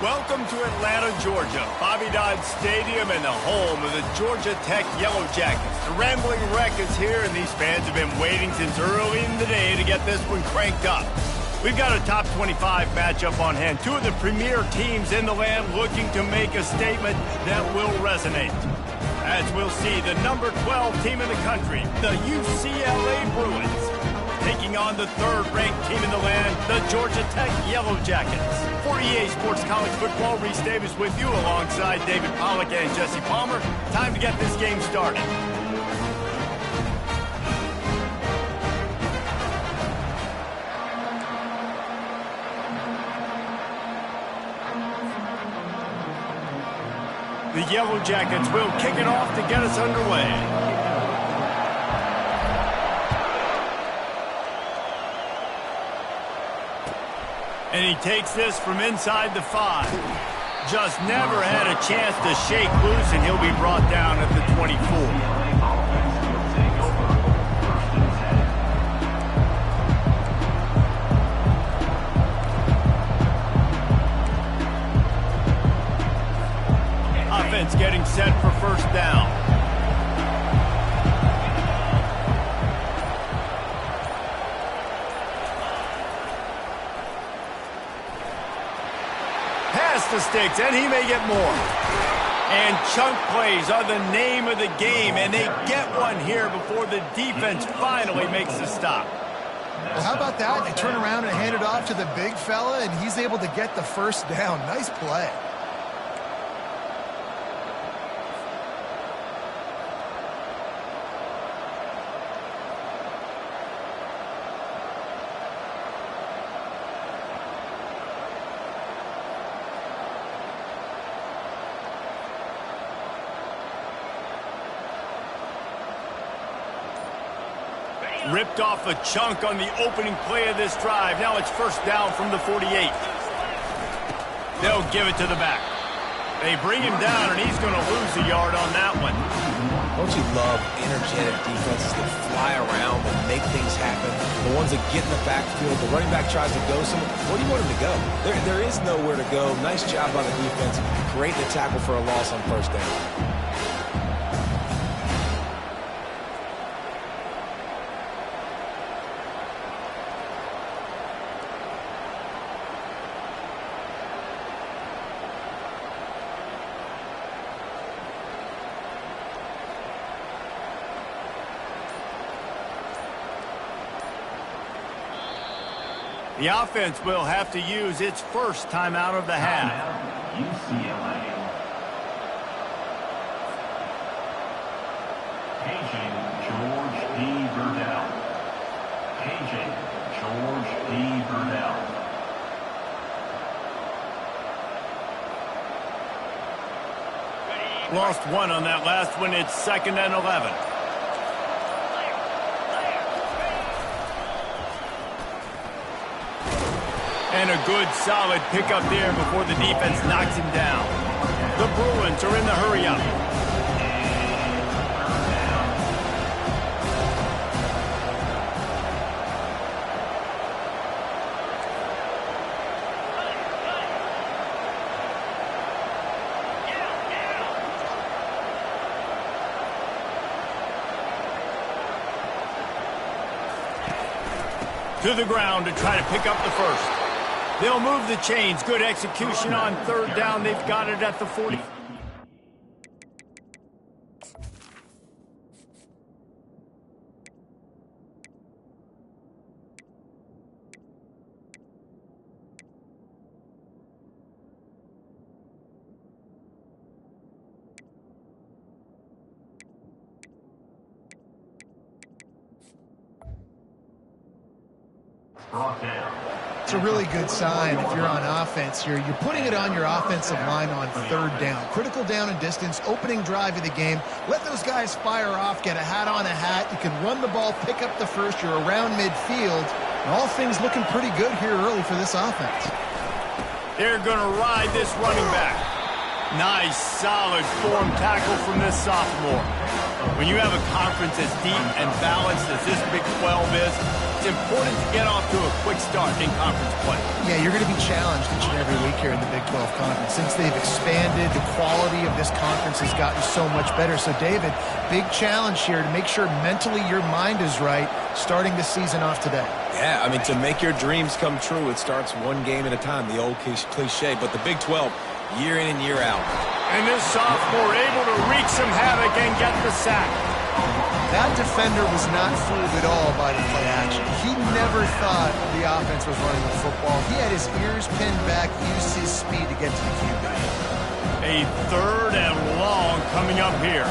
Welcome to Atlanta, Georgia, Bobby Dodd Stadium and the home of the Georgia Tech Yellow Jackets. The Rambling Wreck is here, and these fans have been waiting since early in the day to get this one cranked up. We've got a top 25 matchup on hand. Two of the premier teams in the land looking to make a statement that will resonate. As we'll see, the number 12 team in the country, the UCLA Bruins, taking on the third-ranked team in the land, the Georgia Tech Yellow Jackets. For EA Sports College Football, Reese Davis with you alongside David Pollack and Jesse Palmer. Time to get this game started. The Yellow Jackets will kick it off to get us underway. And he takes this from inside the 5. Just never had a chance to shake loose, and he'll be brought down at the 24. Offense getting set for first down. The sticks, and he may get more. And chunk plays are the name of the game, and they get one here before the defense finally makes the stop. Well, how about that? They turn around and hand it off to the big fella, and he's able to get the first down. Nice play. Ripped off a chunk on the opening play of this drive. Now it's first down from the 48. They'll give it to the back. They bring him down, and he's going to lose a yard on that one. Don't you love energetic defenses that fly around and make things happen? The ones that get in the backfield, the running back tries to go somewhere. Where do you want him to go? There is nowhere to go. Nice job by the defense. Great to tackle for a loss on first down. The offense will have to use its first timeout of the half. UCLA. Agent George D. Burdell. Agent George D. Burdell. Lost one on that last one. It's 2nd and 11. And a good, solid pickup there before the defense knocks him down. The Bruins are in the hurry-up. To the ground to try to pick up the first. They'll move the chains. Good execution on third down. They've got it at the 40. Brought down. It's a really good sign if you're on offense here. You're putting it on your offensive line on third down. Critical down and distance, opening drive of the game. Let those guys fire off, get a hat on a hat. You can run the ball, pick up the first. You're around midfield. And all things looking pretty good here early for this offense. They're going to ride this running back. Nice, solid form tackle from this sophomore. When you have a conference as deep and balanced as this Big 12 is, it's important to get off to a quick start in conference play. Yeah, you're going to be challenged each and every week here in the Big 12 Conference. Since they've expanded, the quality of this conference has gotten so much better. So, David, big challenge here to make sure mentally your mind is right starting the season off today. Yeah, I mean, to make your dreams come true, it starts one game at a time, the old cliche. But the Big 12, year in and year out. And this sophomore able to wreak some havoc and get the sack. That defender was not fooled at all by the play action. He never thought the offense was running the football. He had his ears pinned back, used his speed to get to the QB. A 3rd and long coming up here.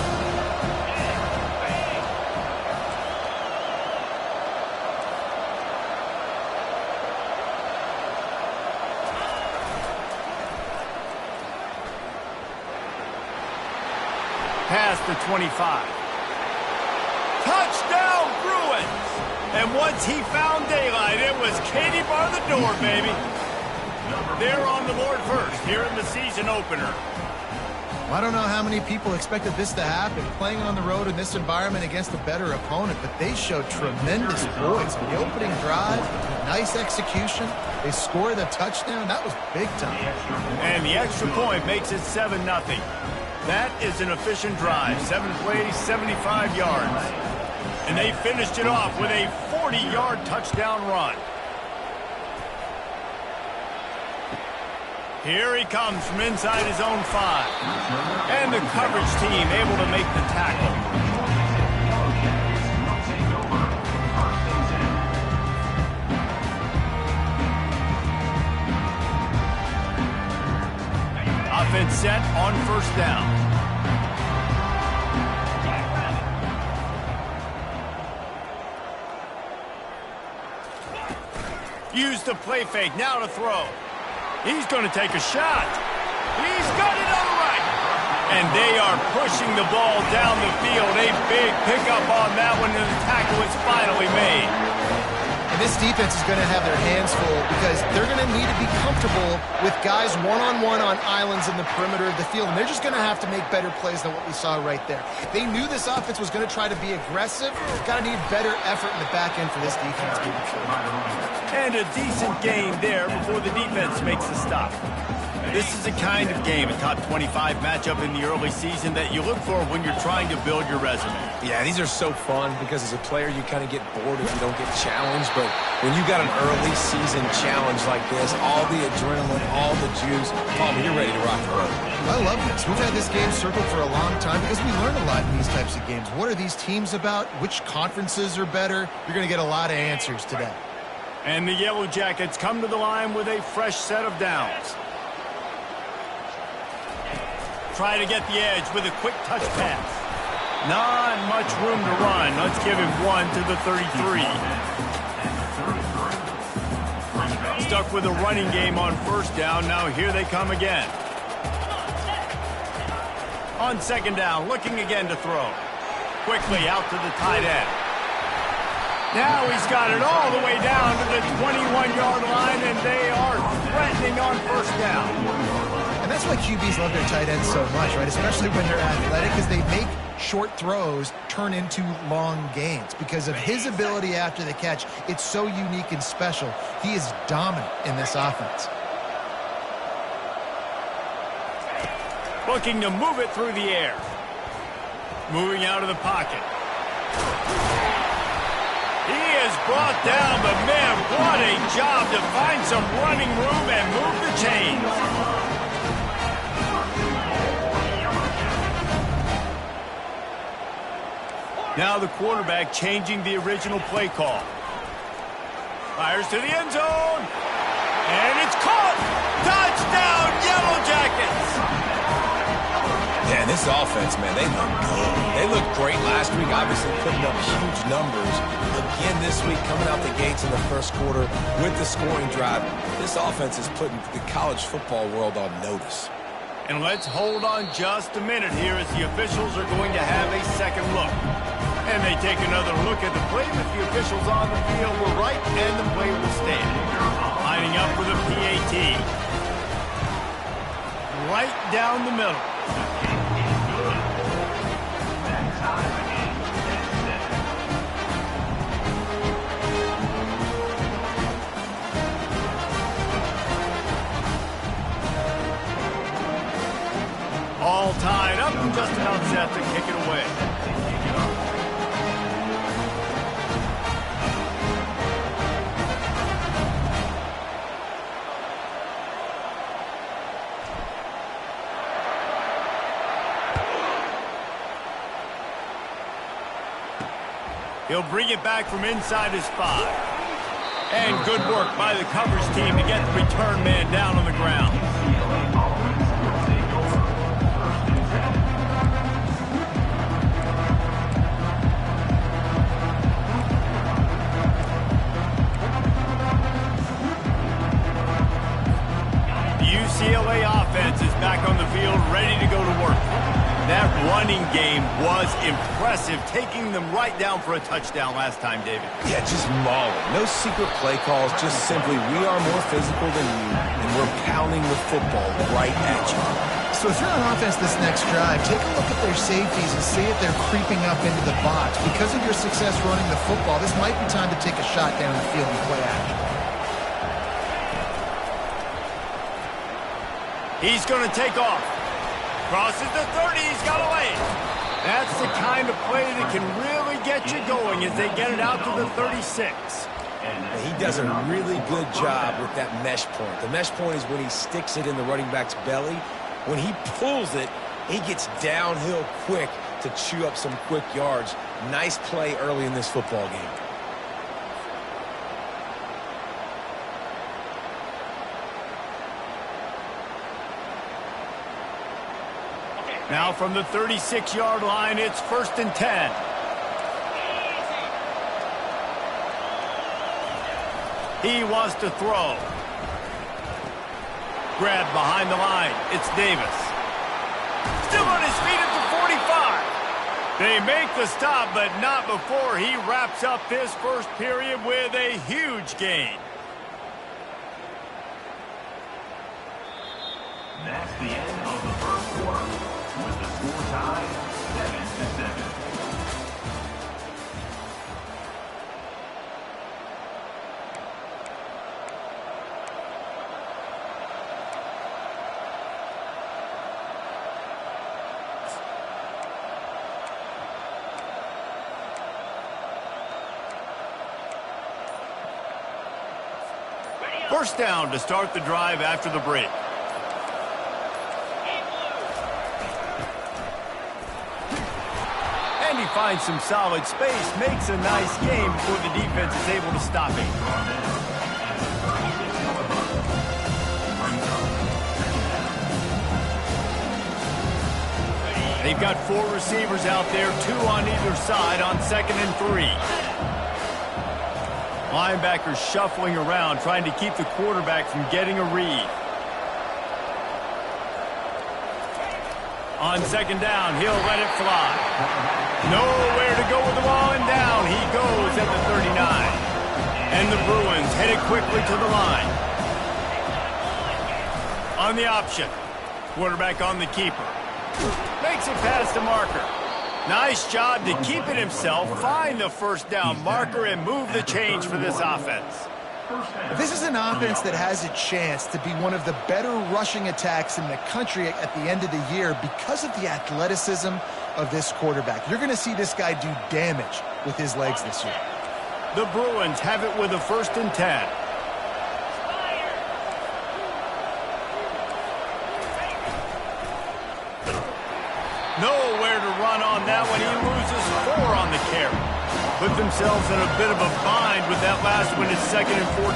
Past the 25. Touchdown, Bruins! And once he found daylight, it was Katie bar the door, baby. They're on the board first here in the season opener. I don't know how many people expected this to happen, playing on the road in this environment against a better opponent, but they showed tremendous poise. On the opening drive, nice execution. They score the touchdown. That was big time. And the extra point makes it 7-0. That is an efficient drive. 7 plays, 75 yards. And they finished it off with a 40-yard touchdown run. Here he comes from inside his own 5. And the coverage team able to make the tackle. Offense set on 1st down. Use the play fake, now to throw. He's going to take a shot. He's got it on the right. And they are pushing the ball down the field. A big pickup on that one, and the tackle is finally made. And this defense is going to have their hands full because they're going to need to be comfortable with guys one-on-one on islands in the perimeter of the field. And they're just going to have to make better plays than what we saw right there. They knew this offense was going to try to be aggressive. Got to need better effort in the back end for this defense. And a decent gain there before the defense makes the stop. This is the kind of game, a top 25 matchup in the early season that you look for when you're trying to build your resume. Yeah, these are so fun because as a player you kind of get bored if you don't get challenged, but when you got an early season challenge like this, all the adrenaline, all the juice, Palmer, you're ready to rock the road. I love this. We've had this game circled for a long time because we learn a lot in these types of games. What are these teams about? Which conferences are better? You're going to get a lot of answers today. And the Yellow Jackets come to the line with a fresh set of downs. Try to get the edge with a quick touch pass. Not much room to run. Let's give him 1 to the 33. Stuck with a running game on 1st down. Now here they come again. On 2nd down, looking again to throw. Quickly out to the tight end. Now he's got it all the way down to the 21-yard line, and they are threatening on 1st down. And that's why QBs love their tight ends so much, right? Especially when they're athletic, because they make short throws turn into long gains. Because of his ability after the catch, it's so unique and special. He is dominant in this offense. Looking to move it through the air. Moving out of the pocket. He has brought down, but man, what a job to find some running room and move the chains. Now the quarterback changing the original play call. Fires to the end zone. And it's caught. Touchdown, Yellow Jackets. Yeah, this offense, man, they look good. They looked great last week, obviously putting up huge numbers. Again this week, coming out the gates in the 1st quarter with the scoring drive. This offense is putting the college football world on notice. And let's hold on just a minute here as the officials are going to have a second look. And they take another look at the play, but the officials on the field were right, and the play will stand. Lining up for the PAT. right down the middle. That time again, 10-7. All tied up and just about set to kick it away. He'll bring it back from inside his 5. And good work by the coverage team to get the return man down on the ground. The UCLA offense is back on the field, ready to go to work. That running game was impressive, taking them right down for a touchdown last time, David. Yeah, just mauling. No secret play calls, just simply we are more physical than you, and we're pounding the football right at you. So if you're on offense this next drive, take a look at their safeties and see if they're creeping up into the box. Because of your success running the football, this might be time to take a shot down the field and play action. He's going to take off. Crosses the 30, he's got a lane. That's the kind of play that can really get you going as they get it out to the 36. And he does a really good job with that mesh point. The mesh point is when he sticks it in the running back's belly. When he pulls it, he gets downhill quick to chew up some quick yards. Nice play early in this football game. Now from the 36-yard line, it's 1st and 10. He wants to throw. Grabbed behind the line. It's Davis. Still on his feet at the 45. They make the stop, but not before he wraps up this first period with a huge gain. That's the end of the first quarter. With the score tied 7-7. First down to start the drive after the break. And he finds some solid space, makes a nice game before the defense is able to stop him. They've got 4 receivers out there, 2 on either side on 2nd and 3. Linebackers shuffling around, trying to keep the quarterback from getting a read. On 2nd down, he'll let it fly. Nowhere to go with the ball, and down he goes at the 39. And the Bruins headed quickly to the line. On the option. Quarterback on the keeper. Makes it past the marker. Nice job to keep it himself, find the first down marker, and move the change for this offense. This is an offense that has a chance to be one of the better rushing attacks in the country at the end of the year because of the athleticism of this quarterback. You're going to see this guy do damage with his legs this year. The Bruins have it with a 1st and 10. Nowhere to run on that one. He loses 4 on the carry. Put themselves in a bit of a bind with that last one. It's 2nd and 14.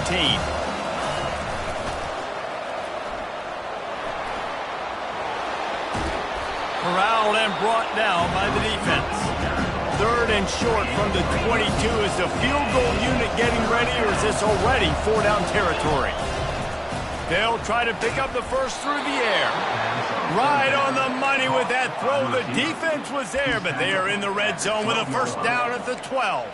Corralled and brought down by the defense. 3rd and short from the 22. Is the field goal unit getting ready, or is this already 4-down territory? They'll try to pick up the first through the air. Right on the money with that throw. The defense was there, but they are in the red zone with a first down at the 12.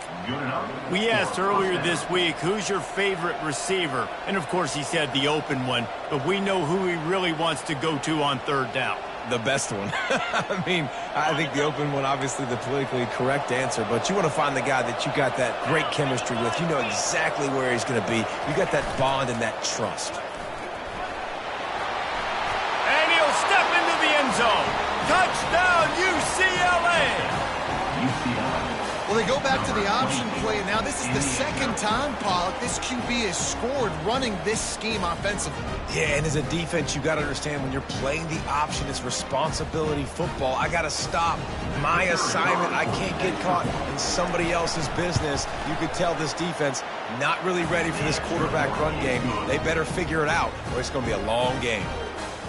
We asked earlier this week, who's your favorite receiver? And, of course, he said the open one, but we know who he really wants to go to on third down. The best one. I mean, I think the open one, obviously the politically correct answer, but you want to find the guy that you got that great chemistry with. You know exactly where he's going to be. You got that bond and that trust. And he'll step into the end zone. Touchdown, UCLA! Well, they go back to the option play. Now, this is the second time, Pollock, this QB has scored running this scheme offensively. Yeah, and as a defense, you got to understand when you're playing the option, it's responsibility football. I got to stop my assignment. I can't get caught in somebody else's business. You could tell this defense not really ready for this quarterback run game. They better figure it out, or it's going to be a long game.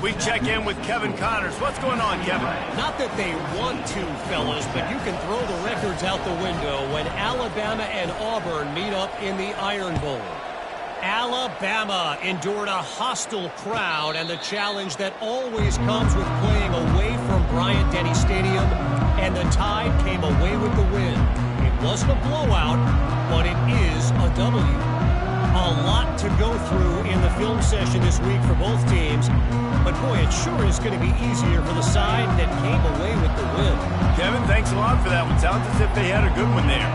We check in with Kevin Connors. What's going on, Kevin? Not that they want to, fellas, but you can throw the records out the window when Alabama and Auburn meet up in the Iron Bowl. Alabama endured a hostile crowd and the challenge that always comes with playing away from Bryant-Denny Stadium, and the Tide came away with the win. It wasn't a blowout, but it is a W. A lot to go through in the film session this week for both teams, but boy, it sure is going to be easier for the side that came away with the win. Kevin, thanks a lot for that one. Sounds as if they had a good one there.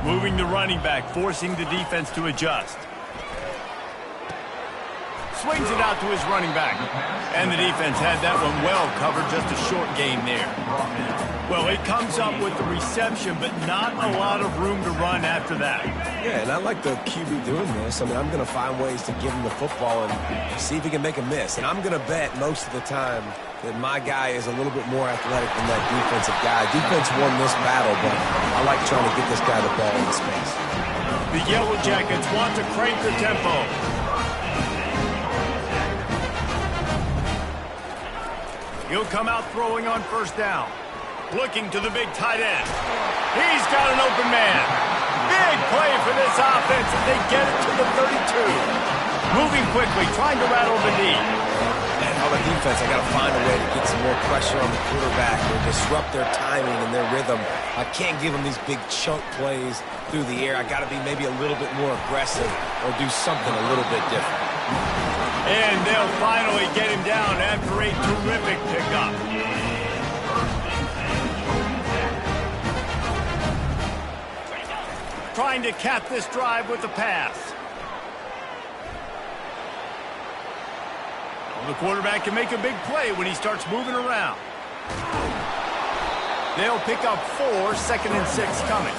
Moving the running back, forcing the defense to adjust. Swings it out to his running back. And the defense had that one well covered, just a short gain there. Well, he comes up with the reception, but not a lot of room to run after that. Yeah, and I like the QB doing this. I mean, I'm going to find ways to give him the football and see if he can make a miss. And I'm going to bet most of the time that my guy is a little bit more athletic than that defensive guy. Defense won this battle, but I like trying to get this guy the ball in space. The Yellow Jackets want to crank the tempo. He'll come out throwing on first down. Looking to the big tight end. He's got an open man. Big play for this offense as they get it to the 32. Moving quickly, trying to rattle the knee. And on the defense, I got to find a way to get some more pressure on the quarterback or disrupt their timing and their rhythm. I can't give them these big chunk plays through the air. I got to be maybe a little bit more aggressive or do something a little bit different. And they'll finally get him down after a terrific pickup. Trying to cap this drive with the pass. Well, the quarterback can make a big play when he starts moving around. They'll pick up 4, 2nd and 6 coming.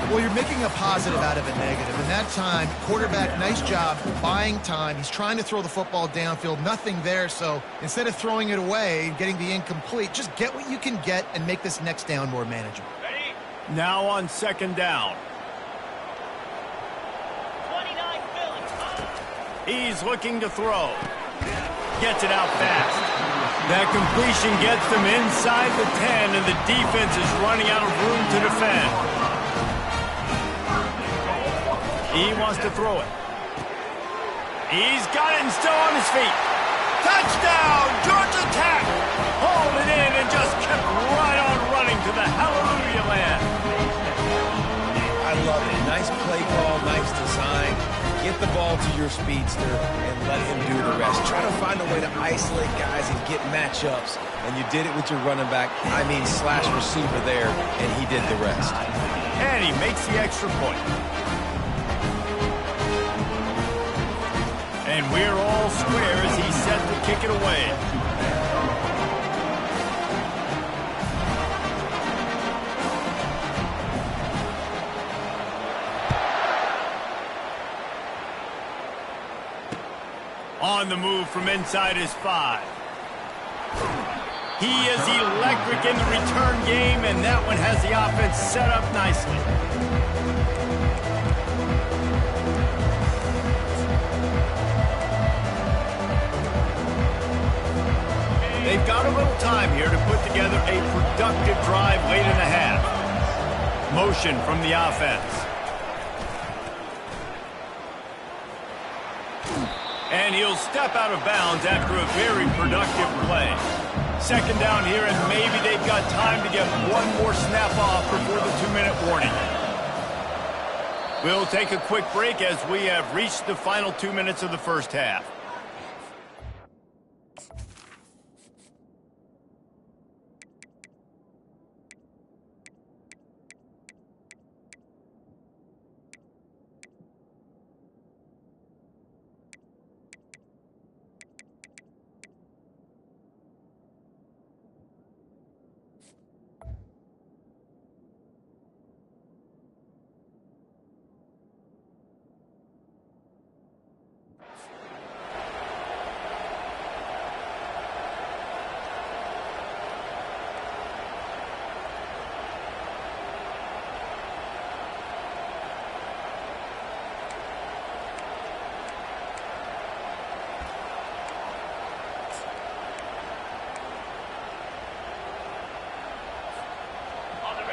Well, you're making a positive out of a negative. And that time, quarterback, nice job buying time. He's trying to throw the football downfield. Nothing there. So instead of throwing it away and getting the incomplete, just get what you can get and make this next down more manageable. Now on 2nd down. He's looking to throw. Gets it out fast. That completion gets them inside the 10, and the defense is running out of room to defend. He wants to throw it. He's got it and still on his feet. Touchdown, Georgia Tech! Hauled it in and just kept right on running to the hallelujah land. I love it. Nice play call, nice design. Get the ball to your speedster and let him do the rest. Try to find a way to isolate guys and get matchups. And you did it with your running back, slash receiver there, and he did the rest. And he makes the extra point. And we're all square as he's set to kick it away. On the move from inside his 5. He is electric in the return game, and that one has the offense set up nicely. They've got a little time here to put together a productive drive late in the half. Motion from the offense. And he'll step out of bounds after a very productive play. Second down here, and maybe they've got time to get one more snap off before the 2-minute warning. We'll take a quick break as we have reached the final 2 minutes of the first half.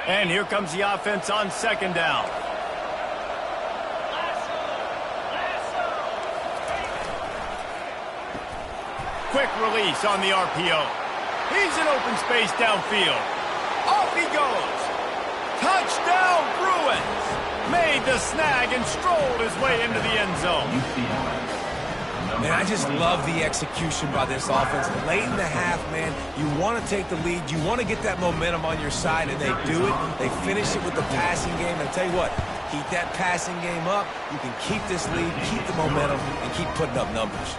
And here comes the offense on second down. Quick release on the RPO. He's in open space downfield. Off he goes. Touchdown, Bruins! Made the snag and strolled his way into the end zone. Man, I just love the execution by this offense. Late in the half, man, you want to take the lead. You want to get that momentum on your side, and they do it. They finish it with the passing game. And I tell you what, keep that passing game up. You can keep this lead, keep the momentum, and keep putting up numbers.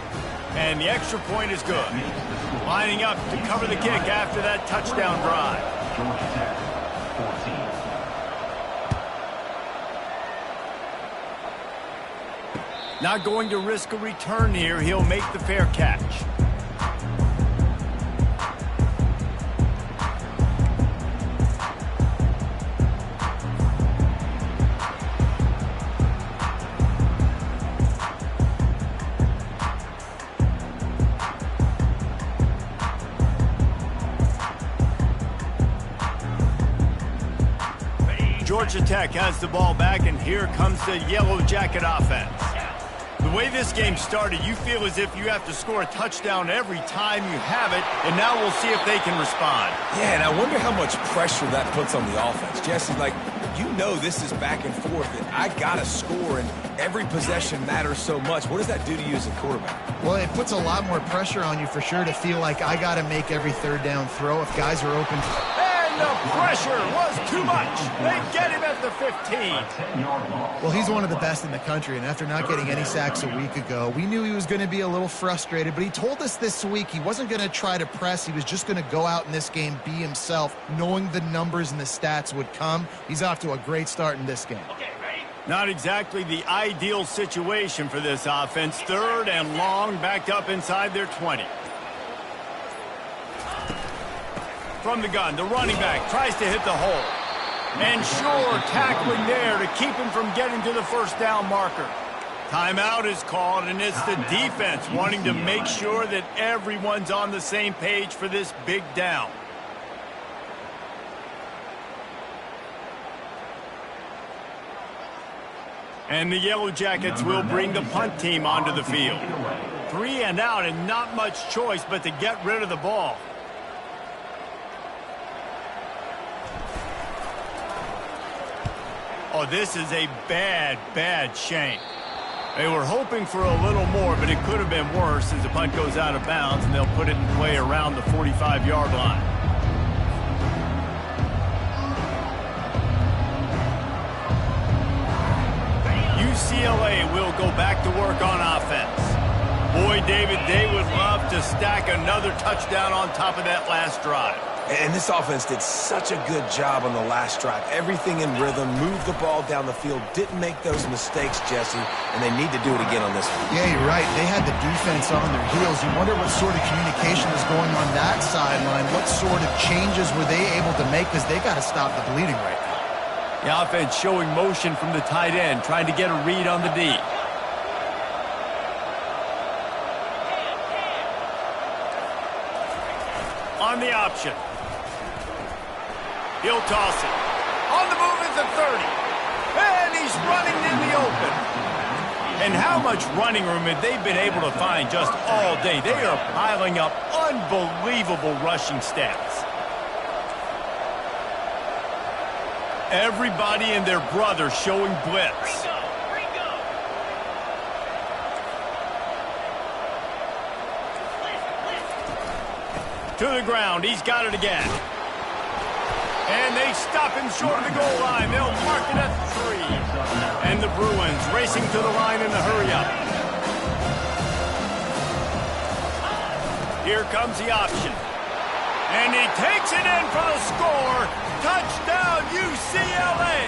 And the extra point is good. Lining up to cover the kick after that touchdown drive. Georgia Tech, 14. Not going to risk a return here. He'll make the fair catch. Georgia Tech has the ball back, and here comes the Yellow Jacket offense. The way this game started, you feel as if you have to score a touchdown every time you have it, and now we'll see if they can respond. Yeah, and I wonder how much pressure that puts on the offense. Jesse, like, you know this is back and forth, and I got to score, and every possession matters so much. What does that do to you as a quarterback? Well, it puts a lot more pressure on you for sure to feel like I got to make every third down throw if guys are open. And the pressure was too much. They get him at the 15. Well, he's one of the best in the country, and after not getting any sacks a week ago, we knew he was going to be a little frustrated, but he told us this week he wasn't going to try to press. He was just going to go out in this game, be himself, knowing the numbers and the stats would come. He's off to a great start in this game. Not exactly the ideal situation for this offense. Third and long, backed up inside their 20. From the gun, the running back tries to hit the hole. And sure, tackling there to keep him from getting to the first down marker. Timeout is called, and it's the defense wanting to make sure that everyone's on the same page for this big down. And the Yellow Jackets will bring the punt team onto the field. 3 and out, and not much choice but to get rid of the ball. Oh, this is a bad, bad shank. They were hoping for a little more, but it could have been worse as the punt goes out of bounds, and they'll put it in play around the 45-yard line. UCLA will go back to work on offense. Boy, David, they would love to stack another touchdown on top of that last drive. And this offense did such a good job on the last drive. Everything in rhythm, moved the ball down the field, didn't make those mistakes, Jesse, and they need to do it again on this one. Yeah, you're right. They had the defense on their heels. You wonder what sort of communication is going on that sideline. What sort of changes were they able to make, because they got to stop the bleeding right now. The offense showing motion from the tight end, trying to get a read on the D. On the option. He'll toss it. On the move is the 30. And he's running in the open. And how much running room have they been able to find just all day? They are piling up unbelievable rushing stats. Everybody and their brother showing blitz. To the ground. He's got it again. And they stop him short of the goal line. They'll mark it at the 3. And the Bruins racing to the line in the hurry-up. Here comes the option. And he takes it in for the score. Touchdown, UCLA!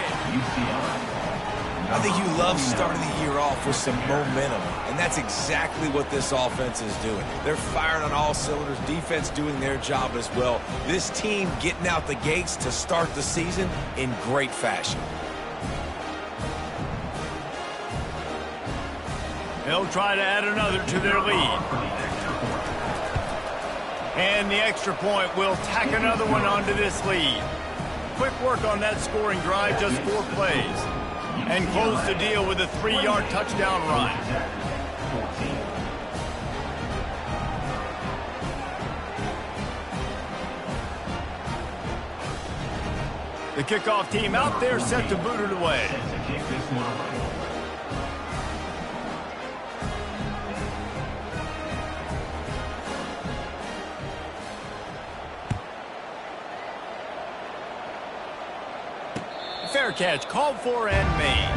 I think you love starting the year off with some momentum, and that's exactly what this offense is doing. They're firing on all cylinders, defense doing their job as well. This team getting out the gates to start the season in great fashion. They'll try to add another to their lead. And the extra point will tack another one onto this lead. Quick work on that scoring drive, just 4 plays. And close the deal with a 3-yard touchdown run. The kickoff team out there set to boot it away. Fair catch called for and made.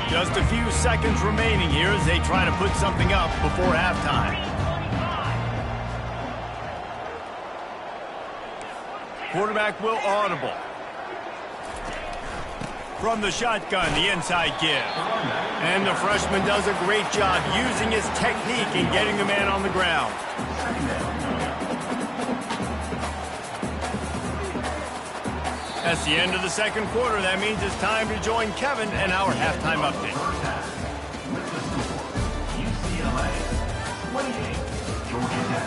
Just a few seconds remaining here as they try to put something up before halftime. Quarterback will audible. From the shotgun, the inside give. And the freshman does a great job using his technique and getting the man on the ground. That's the end of the second quarter. That means it's time to join Kevin and our halftime update. UCLA 28, Georgia Tech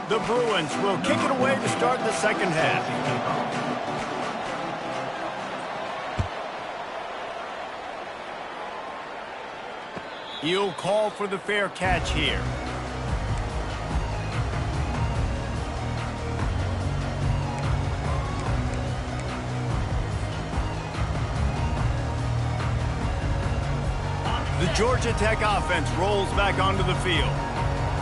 14. The Bruins will kick it away to start the second half. He'll call for the fair catch here. The Georgia Tech offense rolls back onto the field.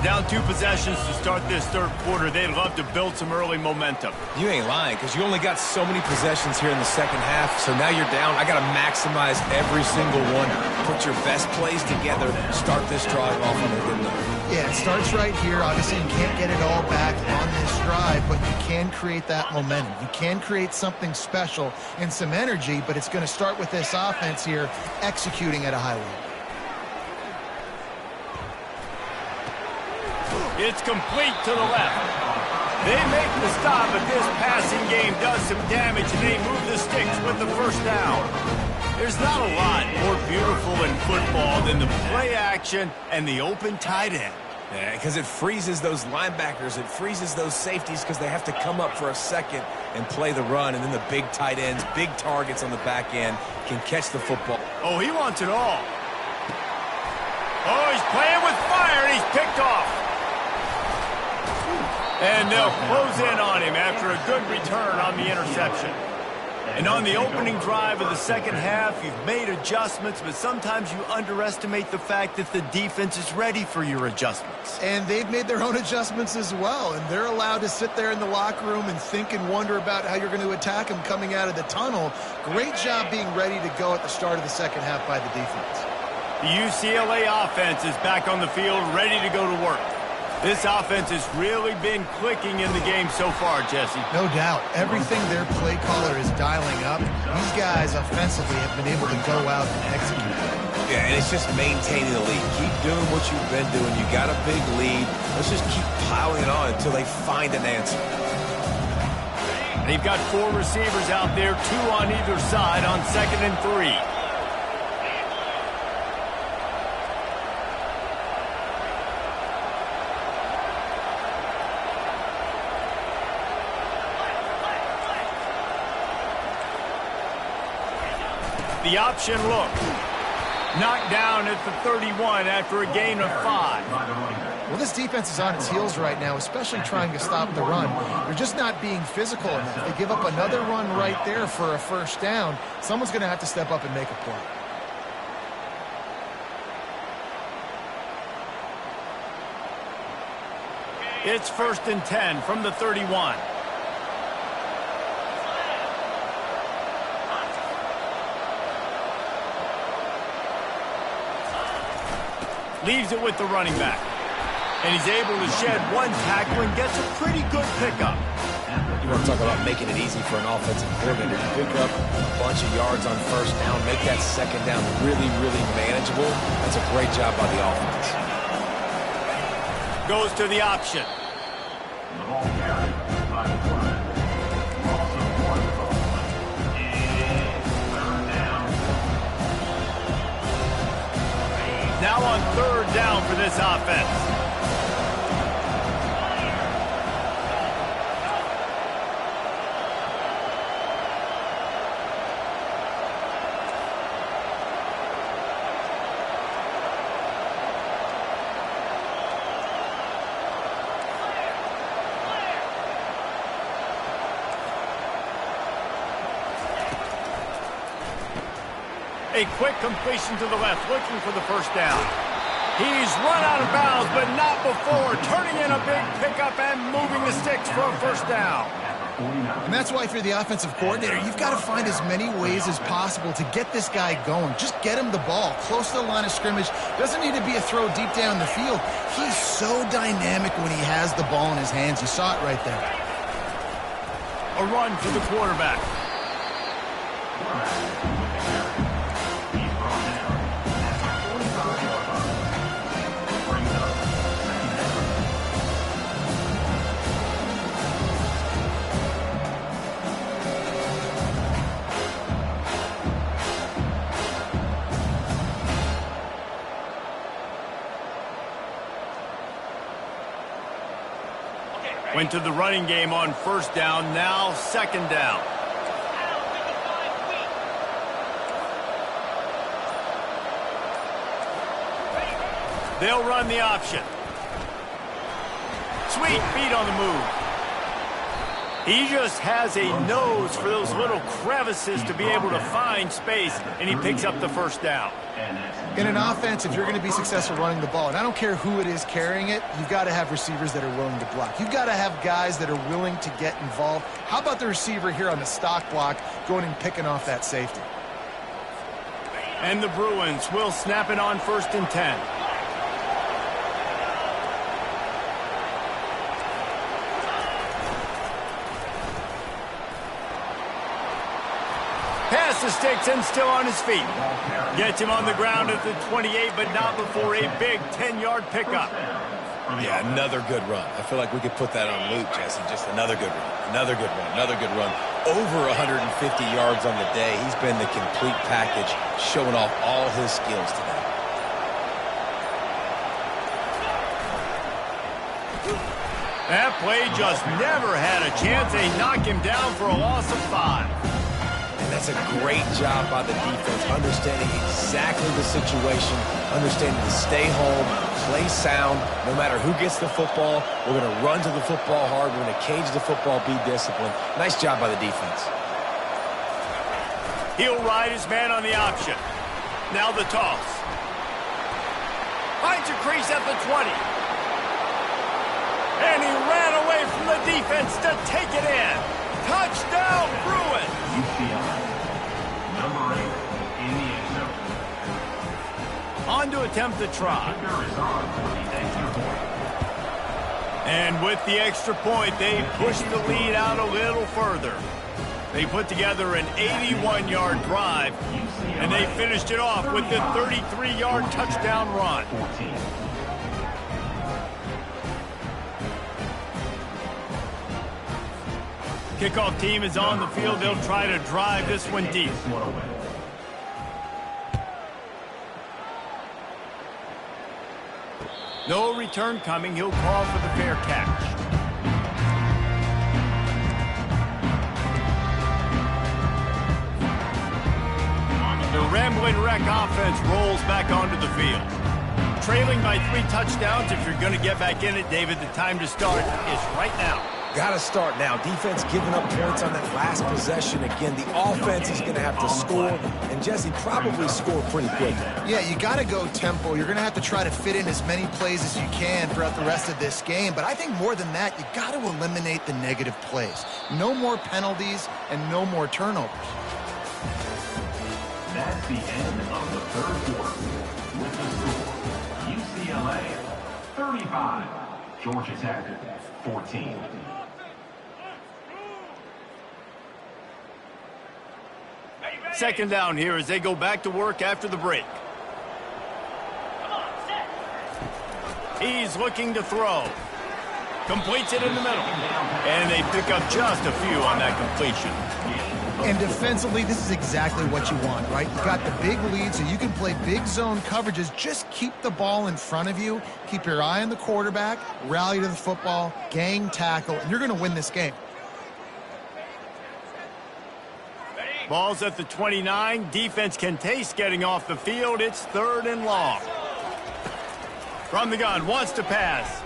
Down 2 possessions to start this third quarter. They'd love to build some early momentum. You ain't lying, because you only got so many possessions here in the second half, so now you're down. I got to maximize every single one. Put your best plays together. Start this drive off on a good note. Yeah, it starts right here. Obviously, you can't get it all back on this drive, but you can create that momentum. You can create something special and some energy, but it's going to start with this offense here executing at a high level. It's complete to the left. They make the stop, but this passing game does some damage, and they move the sticks with the first down. There's not a lot more beautiful in football than the play action and the open tight end. Yeah, because it freezes those linebackers. It freezes those safeties because they have to come up for a second and play the run. And then the big tight ends, big targets on the back end can catch the football. Oh, he wants it all. Oh, he's playing with fire, and he's picked off. And they'll close in on him after a good return on the interception. And on the opening drive of the second half, you've made adjustments, but sometimes you underestimate the fact that the defense is ready for your adjustments. And they've made their own adjustments as well, and they're allowed to sit there in the locker room and think and wonder about how you're going to attack them coming out of the tunnel. Great job being ready to go at the start of the second half by the defense. The UCLA offense is back on the field, ready to go to work. This offense has really been clicking in the game so far, Jesse. No doubt. Everything their play caller is dialing up, these guys offensively have been able to go out and execute. Yeah, and it's just maintaining the lead. Keep doing what you've been doing. You got a big lead. Let's just keep piling it on until they find an answer. They've got 4 receivers out there, 2 on either side on 2nd and 3. The option look. Knocked down at the 31 after a gain of 5. Well, this defense is on its heels right now, especially trying to stop the run. They're just not being physical enough. They give up another run right there for a first down. Someone's going to have to step up and make a play. It's 1st and 10 from the 31. Leaves it with the running back. And he's able to shed 1 tackle and gets a pretty good pickup. You want to talk about making it easy for an offensive coordinator. You pick up a bunch of yards on first down, make that second down really, really manageable. That's a great job by the offense. Goes to the option. The ball carried by the flag. Loss of 1 is 3rd down. Now on 3rd down for this offense. A quick completion to the left, looking for the first down. He's run out of bounds, but not before turning in a big pickup and moving the sticks for a first down. And that's why if you're the offensive coordinator, you've got to find as many ways as possible to get this guy going. Just get him the ball close to the line of scrimmage. Doesn't need to be a throw deep down the field. He's so dynamic when he has the ball in his hands. You saw it right there. A run for the quarterback. Went to the running game on first down, now 2nd down. They'll run the option. Sweet feet on the move. He just has a nose for those little crevices to be able to find space, and he picks up the first down. In an offense, if you're going to be successful running the ball, and I don't care who it is carrying it, you've got to have receivers that are willing to block. You've got to have guys that are willing to get involved. How about the receiver here on the stock block going and picking off that safety? And the Bruins will snap it on 1st and 10. Pass the sticks and still on his feet. Gets him on the ground at the 28, but not before a big 10-yard pickup. Yeah, another good run. I feel like we could put that on Luke, Jesse. Just another good run, another good run, another good run. Over 150 yards on the day. He's been the complete package, showing off all his skills today. That play just never had a chance. They knock him down for a loss of 5. And that's a great job by the defense, understanding exactly the situation, understanding to stay home, play sound. No matter who gets the football, we're going to run to the football hard. We're going to cage the football, be disciplined. Nice job by the defense. He'll ride his man on the option. Now the toss. Finds a crease at the 20. And he ran away from the defense to take it in. Touchdown, Bruins! UCLA, number 8 in the end zone. On to attempt the try. Kicker is on for the extra point. And with the extra point, they push the lead out a little further. They put together an 81-yard drive, and they finished it off with the 33-yard touchdown run. 14. Kickoff team is on the field. They'll try to drive this one deep. No return coming. He'll call for the fair catch. The Rambling Wreck offense rolls back onto the field. Trailing by 3 touchdowns. If you're going to get back in it, David, the time to start is right now. Got to start now. Defense giving up points on that last possession. Again, the offense is going to have to score, and Jesse probably score pretty quickly. Yeah, you got to go tempo. You're going to have to try to fit in as many plays as you can throughout the rest of this game. But I think more than that, you got to eliminate the negative plays. No more penalties and no more turnovers. That's the end of the third quarter. With the score, UCLA 35, Georgia Tech 14. Second down here as they go back to work after the break. He's looking to throw. Completes it in the middle. And they pick up just a few on that completion. And defensively, this is exactly what you want, right? You got the big lead, so you can play big zone coverages. Just keep the ball in front of you. Keep your eye on the quarterback. Rally to the football. Gang tackle. And you're going to win this game. Ball's at the 29. Defense can taste getting off the field. It's 3rd and long. From the gun, wants to pass.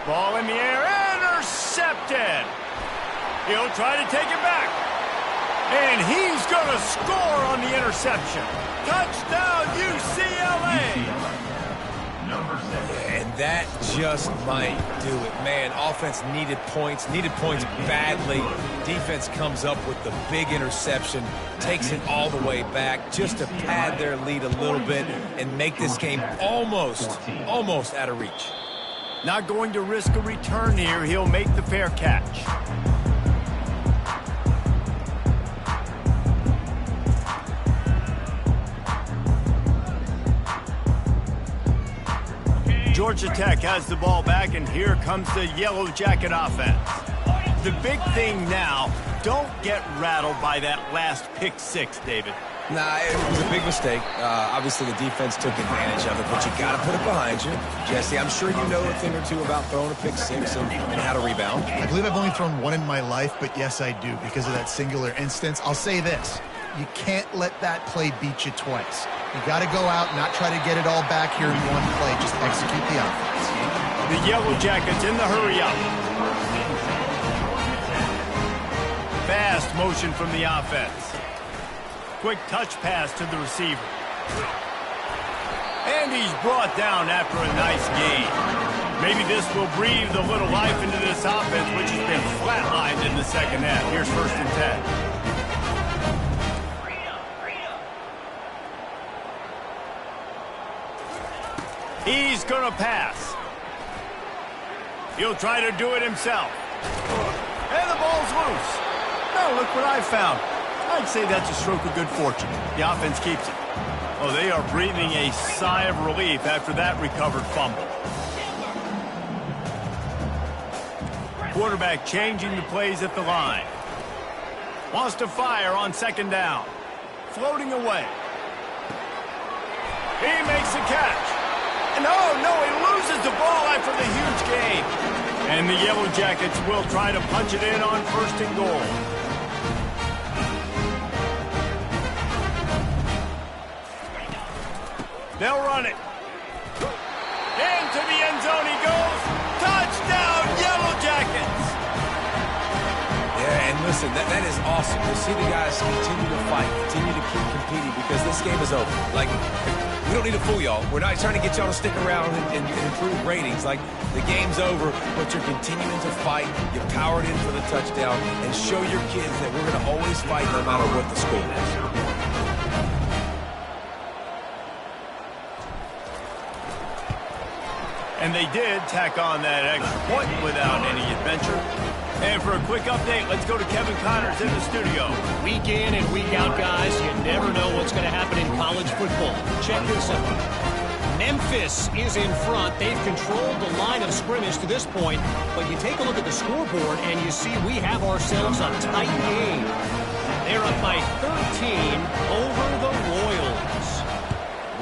Ball in the air, intercepted. He'll try to take it back. And he's going to score on the interception. Touchdown, UCLA. Number 7. And that just might do it. Man, offense needed points badly. Defense comes up with the big interception, takes it all the way back just to pad their lead a little bit and make this game almost out of reach. Not going to risk a return here. He'll make the fair catch. Georgia Tech has the ball back, and here comes the Yellow Jacket offense. The big thing now, don't get rattled by that last pick 6, David. Nah, it was a big mistake. Obviously, the defense took advantage of it, but you got to put it behind you. Jesse, I'm sure you know a thing or two about throwing a pick 6 and how to rebound. I believe I've only thrown one in my life, but yes, I do because of that singular instance. I'll say this. You can't let that play beat you twice. You got to go out and not try to get it all back here in one play. Just execute the offense. The Yellow Jackets in the hurry-up. Fast motion from the offense. Quick touch pass to the receiver. And he's brought down after a nice gain. Maybe this will breathe a little life into this offense, which has been flatlined in the second half. Here's 1st and 10. He's going to pass. He'll try to do it himself. And the ball's loose. Now look what I found. I'd say that's a stroke of good fortune. The offense keeps it. Oh, they are breathing a sigh of relief after that recovered fumble. Quarterback changing the plays at the line. Wants to fire on 2nd down. Floating away. He makes the catch. And oh, no, he loses the ball after the huge gain. And the Yellow Jackets will try to punch it in on 1st and goal. They'll run it. Into the end zone he goes. Touchdown, Yellow Jackets. Yeah, and listen, that is awesome. To see the guys continue to fight, continue to keep competing because this game is over. Like, we don't need to fool y'all. We're not trying to get y'all to stick around and improve ratings. Like, the game's over, but you're continuing to fight. You powered in for the touchdown and show your kids that we're going to always fight no matter what the score is. And they did tack on that extra point without any adventure. And for a quick update, let's go to Kevin Connors in the studio. Week in and week out, guys, you never know what's going to happen in college football. Check this out. Memphis is in front. They've controlled the line of scrimmage to this point, but you take a look at the scoreboard and you see we have ourselves a tight game. They're up by 13 over the Royals.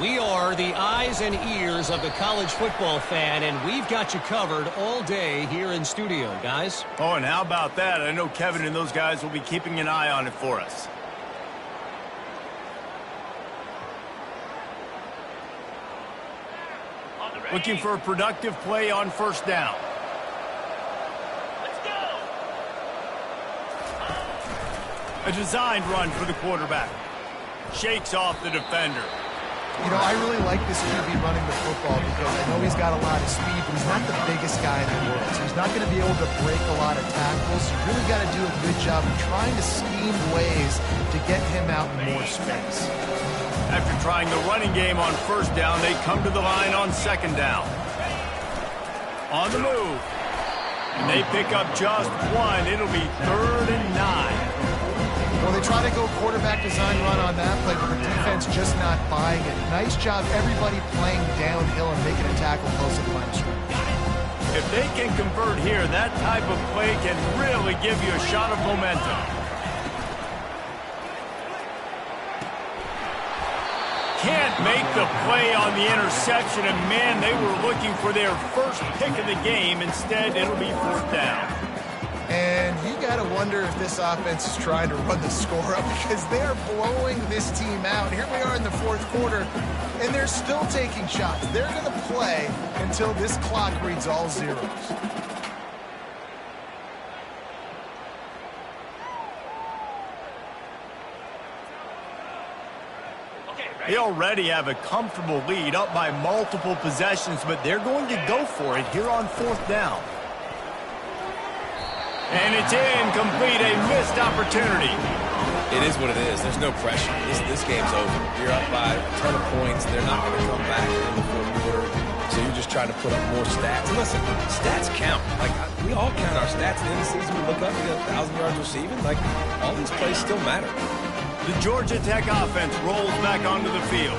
We are the eyes and ears of the college football fan, and we've got you covered all day here in studio, guys. Oh, and how about that? I know Kevin and those guys will be keeping an eye on it for us. Looking for a productive play on first down. Let's go! A designed run for the quarterback. Shakes off the defender. You know, I really like this QB running the football because I know he's got a lot of speed, but he's not the biggest guy in the world. So he's not going to be able to break a lot of tackles. You really got to do a good job of trying to scheme ways to get him out in more space. After trying the running game on first down, they come to the line on second down. On the move. And they pick up just one. It'll be 3rd and 9. Well, they try to go quarterback design run on that play, but the defense just not buying it. Nice job, everybody playing downhill and making a tackle close to the line of scrimmage. If they can convert here, that type of play can really give you a shot of momentum. Can't make the play on the interception, and man, they were looking for their first pick of the game. Instead, it'll be 4th down. And you got to wonder if this offense is trying to run the score up because they're blowing this team out. Here we are in the 4th quarter, and they're still taking shots. They're going to play until this clock reads all zeros. They already have a comfortable lead, up by multiple possessions, but they're going to go for it here on 4th down. And it's incomplete, a missed opportunity. It is what it is. There's no pressure. This game's over. You're up by a ton of points. They're not going to come back in the 4th quarter. So you're just trying to put up more stats. And listen, stats count. Like, we all count our stats. At the end of the season, we look up, we get 1,000 yards receiving. Like, all these plays still matter. The Georgia Tech offense rolls back onto the field.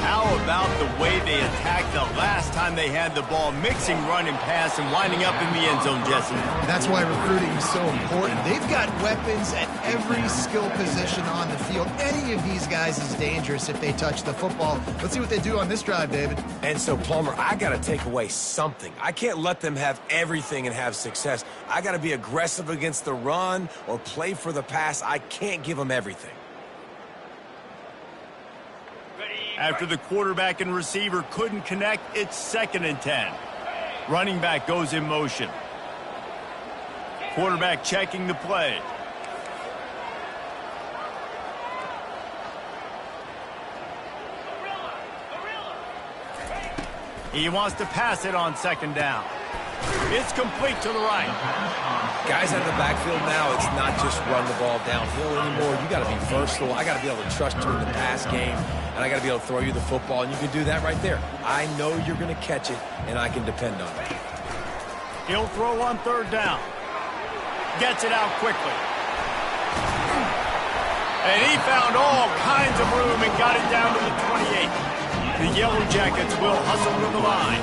How about the way they attacked the last time they had the ball, mixing run and pass and winding up in the end zone, Jesse? That's why recruiting is so important. They've got weapons at every skill position on the field. Any of these guys is dangerous if they touch the football. Let's see what they do on this drive, David. And so, Plummer, I got to take away something. I can't let them have everything and have success. I got to be aggressive against the run or play for the pass. I can't give them everything. After the quarterback and receiver couldn't connect, it's 2nd and 10. Running back goes in motion. Quarterback checking the play. He wants to pass it on 2nd down. It's complete to the right. Guys out of the backfield now, it's not just run the ball downhill anymore. You got to be versatile. I got to be able to trust you in the pass game, and I got to be able to throw you the football, and you can do that right there. I know you're going to catch it, and I can depend on it. He'll throw on 3rd down. Gets it out quickly. And he found all kinds of room and got it down to the 28. The Yellow Jackets will hustle to the line.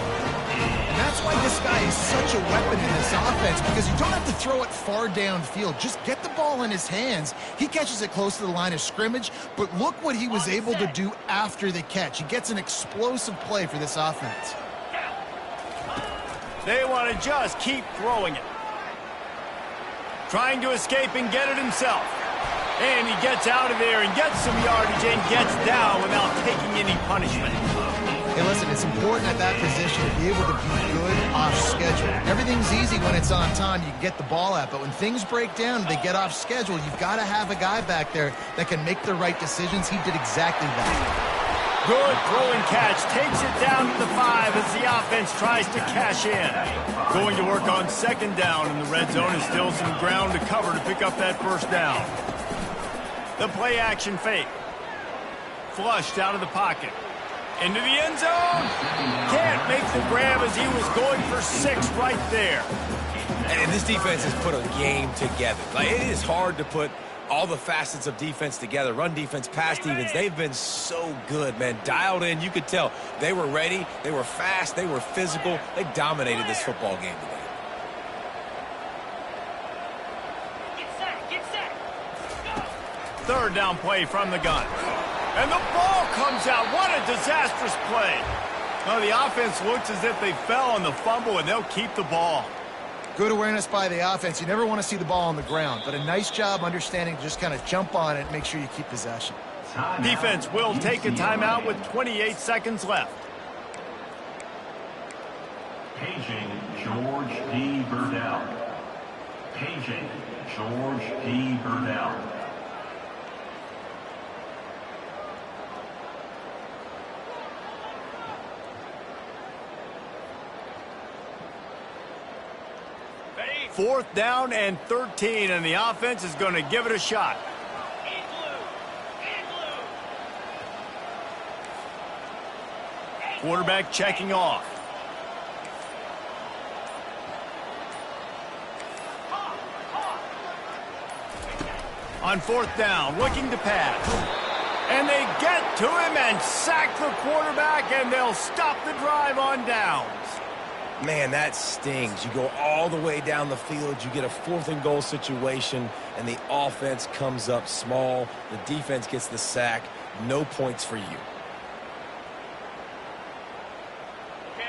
And that's why this guy is such a weapon in this offense, because you don't have to throw it far downfield. Just get the ball in his hands. He catches it close to the line of scrimmage, but look what he was able to do after the catch. He gets an explosive play for this offense. They want to just keep throwing it. Trying to escape and get it himself. And he gets out of there and gets some yardage and gets down without taking any punishment. Hey, listen, it's important at that position to be able to be good off schedule. Everything's easy when it's on time. You can get the ball out. But when things break down, they get off schedule. You've got to have a guy back there that can make the right decisions. He did exactly that. Good throwing catch. Takes it down to the 5 as the offense tries to cash in. Going to work on 2nd down in the red zone and still some ground to cover to pick up that 1st down. The play action fake. Flushed out of the pocket. Into the end zone. Can't make the grab as he was going for 6 right there. And this defense has put a game together. Like, it is hard to put all the facets of defense together, run defense, pass defense. They've been so good, man. Dialed in, you could tell. They were ready, they were fast, they were physical. They dominated this football game today. Third down play from the gun. And the ball comes out. What a disastrous play. Well, the offense looks as if they fell on the fumble, and they'll keep the ball. Good awareness by the offense. You never want to see the ball on the ground, but a nice job understanding to just kind of jump on it and make sure you keep possession. Defense will take a timeout with 28 seconds left. Paging George D. Burdell. Paging George D. Burdell. Fourth down and 13, and the offense is going to give it a shot. Quarterback checking off. On fourth down, looking to pass. And they get to him and sack the quarterback, and they'll stop the drive on downs. Man, that stings. You go all the way down the field, you get a 4th and goal situation, and the offense comes up small. The defense gets the sack. No points for you.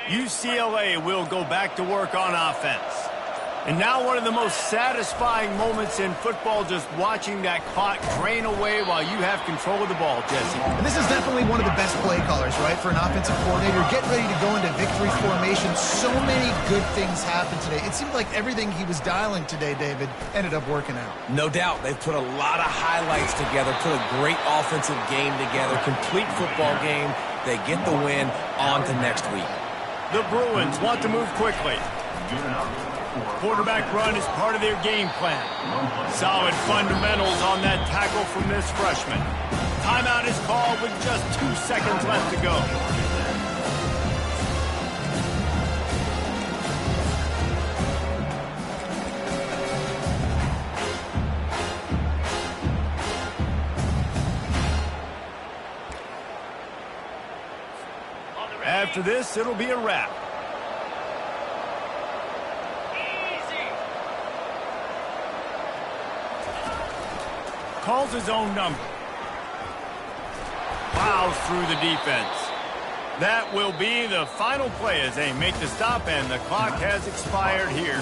UCLA will go back to work on offense. And now one of the most satisfying moments in football, just watching that clock drain away while you have control of the ball, Jesse. And this is definitely one of the best play callers, right, for an offensive coordinator. Getting ready to go into victory formation. So many good things happened today. It seemed like everything he was dialing today, David, ended up working out. No doubt. They've put a lot of highlights together, put a great offensive game together, complete football game. They get the win. On to next week. The Bruins want to move quickly. Quarterback run is part of their game plan. Solid fundamentals on that tackle from this freshman. Timeout is called with just 2 seconds left to go. After this, it'll be a wrap. Calls his own number. Plows through the defense. That will be the final play as they make the stop, and the clock has expired here.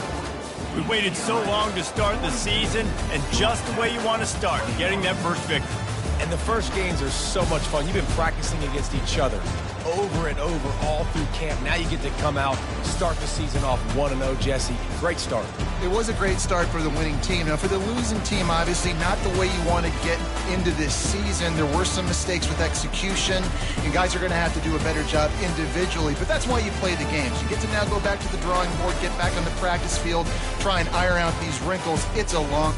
We waited so long to start the season, and just the way you want to start, getting that first victory. And the first games are so much fun. You've been practicing against each other over and over all through camp. Now you get to come out, start the season off 1-0, Jesse. Great start. It was a great start for the winning team. Now, for the losing team, obviously not the way you want to get into this season. There were some mistakes with execution. You guys are going to have to do a better job individually, but that's why you play the games. You get to now go back to the drawing board, get back on the practice field, try and iron out these wrinkles. It's a long